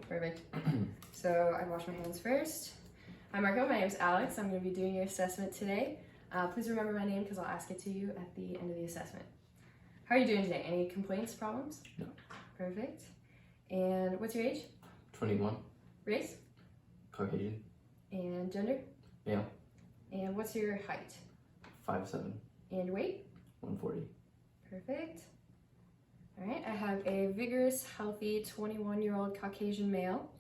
Perfect. So I wash my hands first. Hi Marco, my name is Alex. I'm going to be doing your assessment today. Please remember my name because I'll ask it to you at the end of the assessment. How are you doing today? Any complaints, problems? No. Perfect. And what's your age? 21. Race? Caucasian. And gender? Male. And what's your height? 5'7". And weight? 140. Perfect. All right, I have a vigorous, healthy 21-year-old Caucasian male.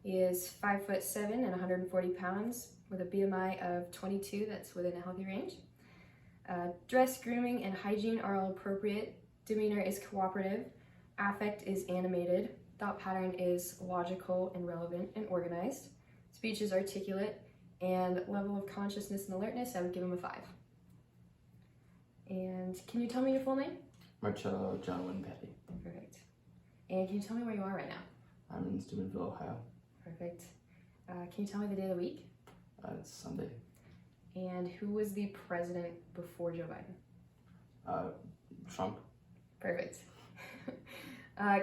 He is 5'7" and 140 pounds with a BMI of 22 that's within a healthy range. Dress, grooming, and hygiene are all appropriate. Demeanor is cooperative. Affect is animated. Thought pattern is logical and relevant and organized. Speech is articulate. And level of consciousness and alertness, I would give him a 5. And can you tell me your full name? Marcello John Wynn Patty. Perfect. And can you tell me where you are right now? I'm in Steubenville, Ohio. Perfect. Can you tell me the day of the week? It's Sunday. And who was the president before Joe Biden? Trump. Perfect.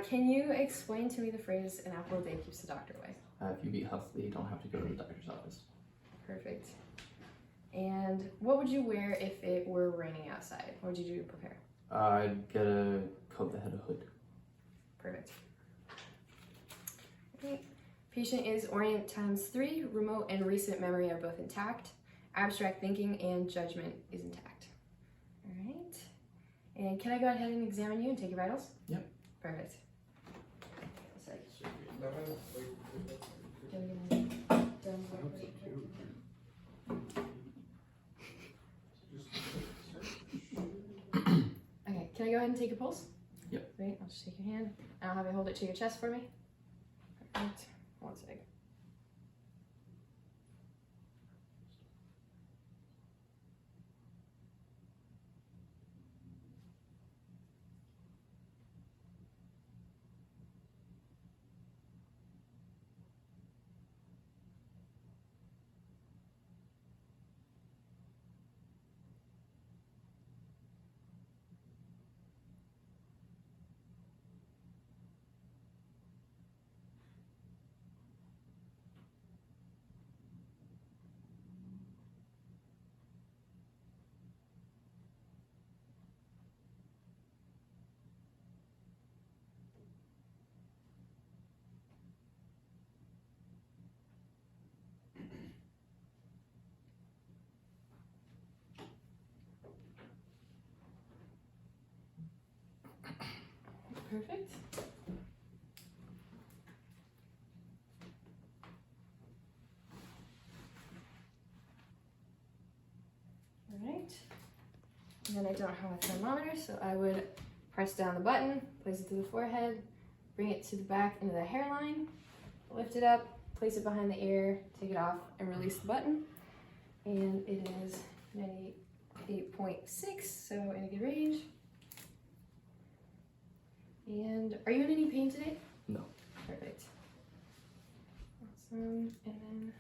Can you explain to me the phrase, an apple a day keeps the doctor away? If you eat healthily, you don't have to go to the doctor's office. Perfect. And what would you wear if it were raining outside? What would you do to prepare? I'd get a coat that had a hood. Perfect. Okay. Patient is orient times 3, remote and recent memory are both intact. Abstract thinking and judgment is intact. All right. And can I go ahead and examine you and take your vitals? Yep. Perfect. Okay, can I go ahead and take your pulse? Yep. Great, I'll just take your hand and I'll have you hold it to your chest for me. Perfect. One sec. Perfect. All right. And then I don't have a thermometer, so I would press down the button, place it to the forehead, bring it to the back into the hairline, lift it up, place it behind the ear, take it off, and release the button. And it is 98.6, so in a good range. And are you in any pain today? No. Perfect. Awesome. And then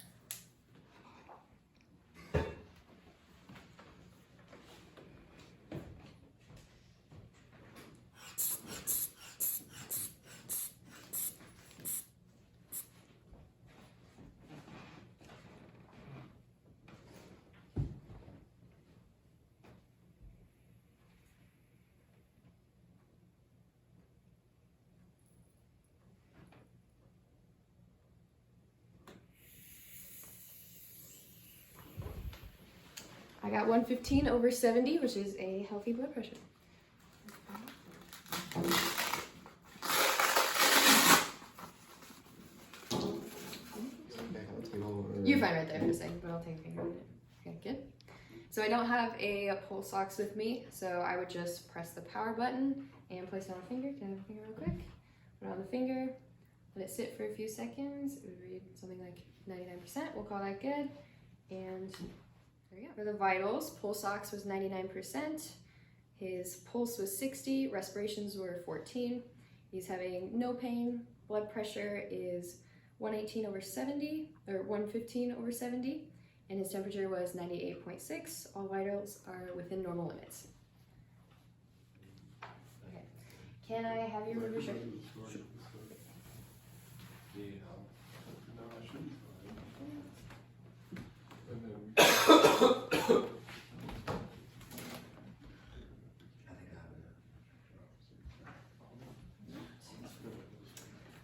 I got 115/70, which is a healthy blood pressure. You're fine right there for a second, but I'll take a finger in it. Okay, good. So I don't have a pulse ox with me, so I would just press the power button and place it on a finger. Can I have a finger real quick? Put it on the finger, let it sit for a few seconds. It would read something like 99%. We'll call that good. And there we go. For the vitals, pulse ox was 99%. His pulse was 60, respirations were 14. He's having no pain. Blood pressure is 118/70, or 115/70, and his temperature was 98.6. All vitals are within normal limits. Okay. Can I have your shirt? Yeah.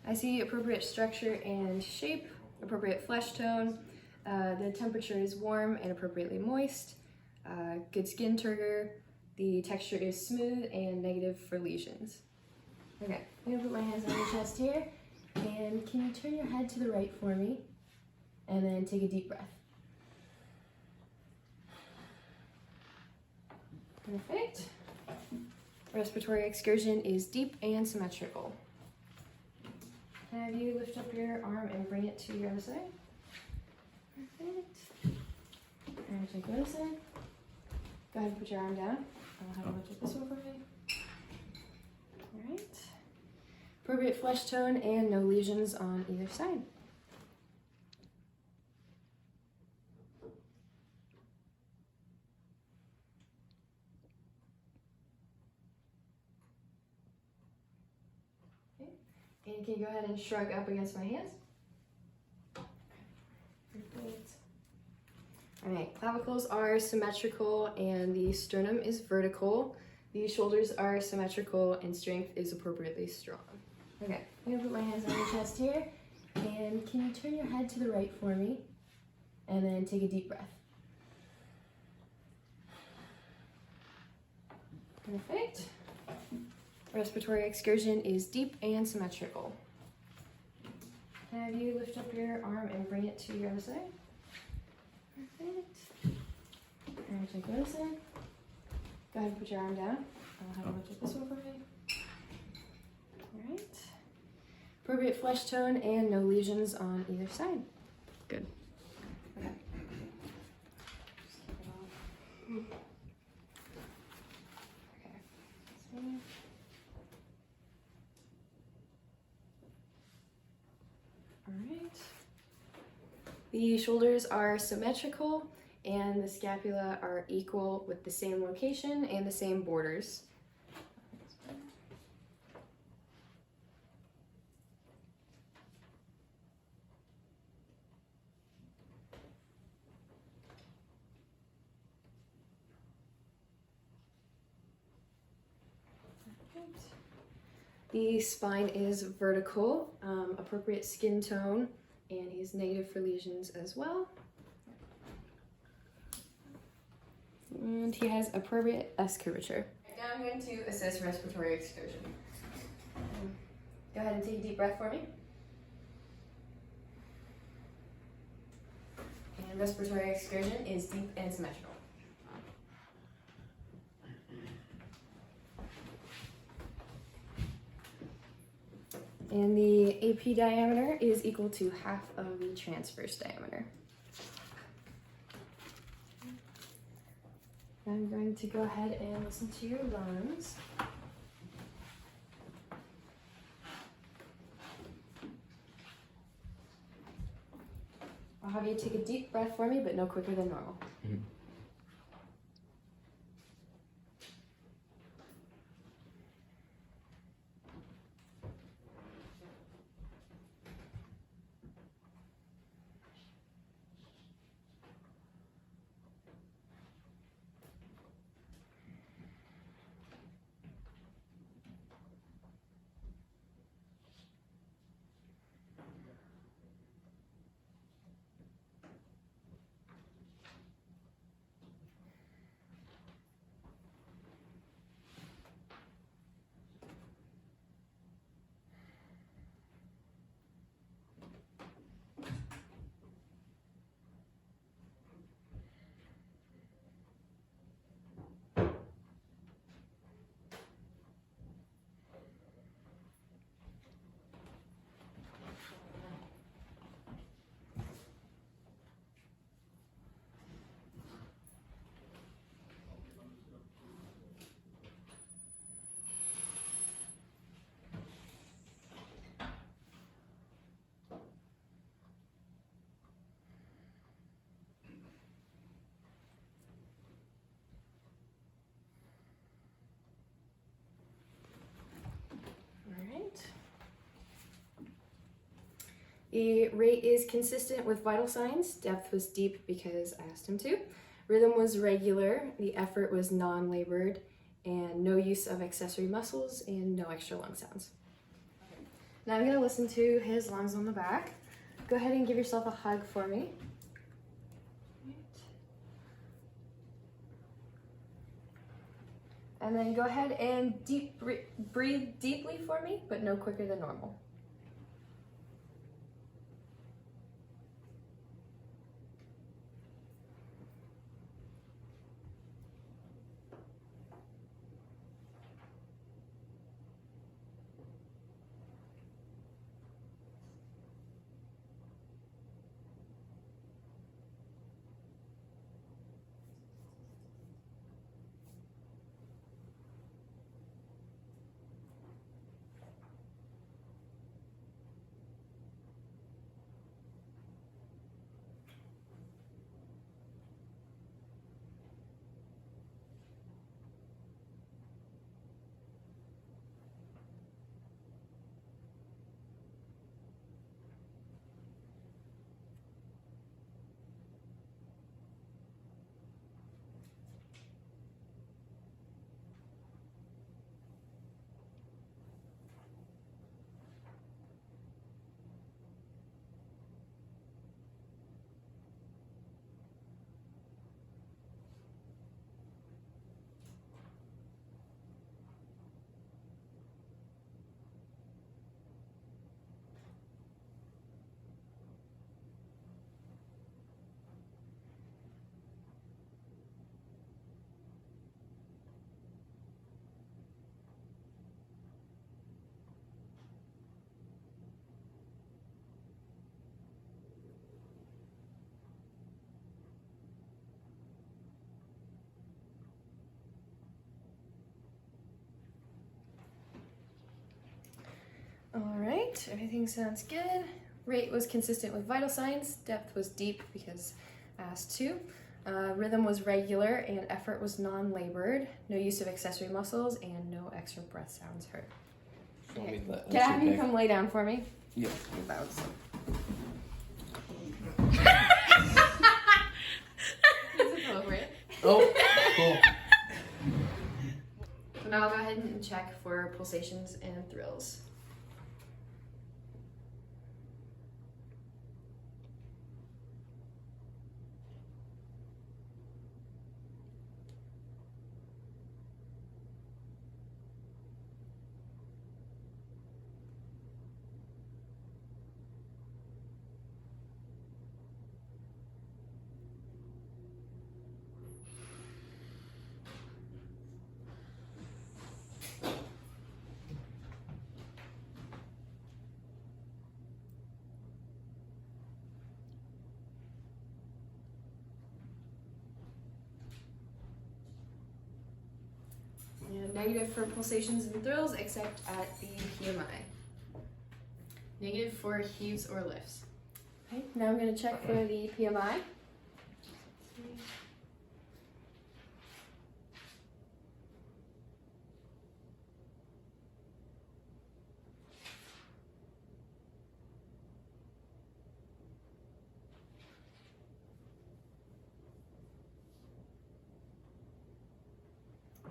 I see appropriate structure and shape, appropriate flesh tone. The temperature is warm and appropriately moist. Good skin turgor. The texture is smooth and negative for lesions. Okay, I'm gonna put my hands on your chest here. And can you turn your head to the right for me? And then take a deep breath. Perfect. Respiratory excursion is deep and symmetrical. Have you lift up your arm and bring it to your other side? Perfect. And take the other side. Go ahead and put your arm down. I'll have you lift up this one for me. Alright. Appropriate flesh tone and no lesions on either side. And can you go ahead and shrug up against my hands? Perfect. Alright, clavicles are symmetrical and the sternum is vertical. The shoulders are symmetrical and strength is appropriately strong. Okay, I'm gonna put my hands on your chest here. And can you turn your head to the right for me? And then take a deep breath. Perfect. Respiratory excursion is deep and symmetrical. Have you lift up your arm and bring it to your other side? Perfect. And take the other side. Go ahead and put your arm down. I'll have you lift up this one for me. Alright. Appropriate flesh tone and no lesions on either side. Good. Okay. Just keep it off. Okay. Smooth. Alright. The shoulders are symmetrical and the scapula are equal with the same location and the same borders. The spine is vertical, appropriate skin tone, and he's negative for lesions as well. And he has appropriate S curvature. Now I'm going to assess respiratory excursion. Go ahead and take a deep breath for me. And respiratory excursion is deep and symmetrical. And the AP diameter is equal to half of the transverse diameter. I'm going to go ahead and listen to your lungs. I'll have you take a deep breath for me, but no quicker than normal. Mm-hmm. The rate is consistent with vital signs. Depth was deep because I asked him to. Rhythm was regular. The effort was non-labored, and no use of accessory muscles and no extra lung sounds. Now I'm gonna listen to his lungs on the back. Go ahead and give yourself a hug for me. And then go ahead and breathe deeply for me, but no quicker than normal. All right, everything sounds good. Rate was consistent with vital signs. Depth was deep because asked to. Rhythm was regular and effort was non-labored. No use of accessory muscles and no extra breath sounds heard. Okay. Can I have you come lay down for me? Yeah. Bounce. This is appropriate. Oh, cool. So now I'll go ahead and check for pulsations and thrills. And negative for pulsations and thrills except at the PMI. Negative for heaves or lifts. Okay, now I'm going to check for the PMI.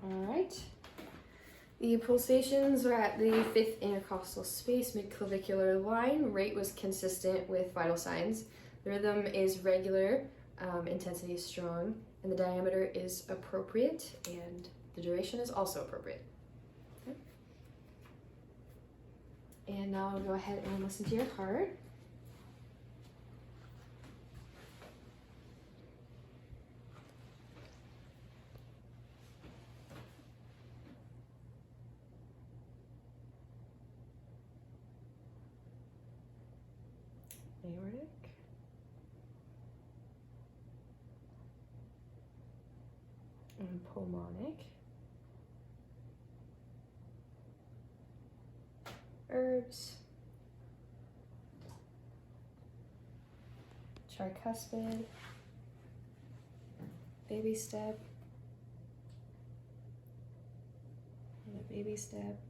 All right. The pulsations were at the 5th intercostal space, mid-clavicular line. Rate was consistent with vital signs. The rhythm is regular, intensity is strong, and the diameter is appropriate, and the duration is also appropriate. Okay. And now I'll go ahead and listen to your heart. Aortic. And pulmonic. Herbs. Tricuspid. Baby step. And a baby step.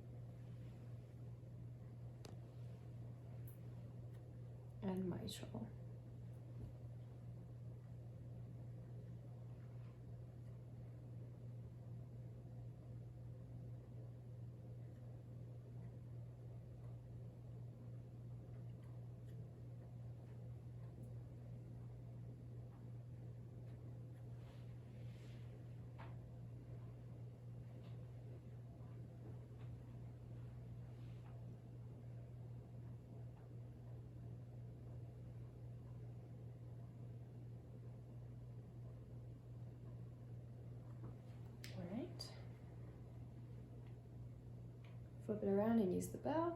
And mitral. flip it around and use the bow.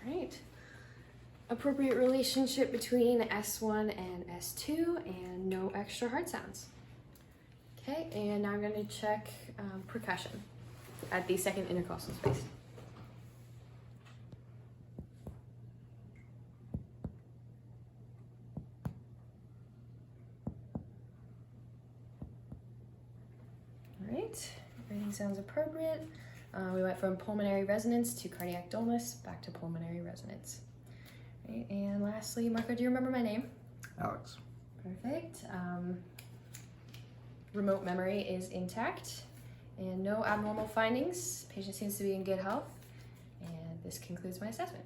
All right. Appropriate relationship between S1 and S2 and no extra hard sounds. Okay, and now I'm going to check percussion at the second intercostal space. All right, everything sounds appropriate. We went from pulmonary resonance to cardiac dullness, back to pulmonary resonance. Right, and lastly, Marco, do you remember my name? Alex. Perfect. Remote memory is intact and no abnormal findings. Patient seems to be in good health. And this concludes my assessment.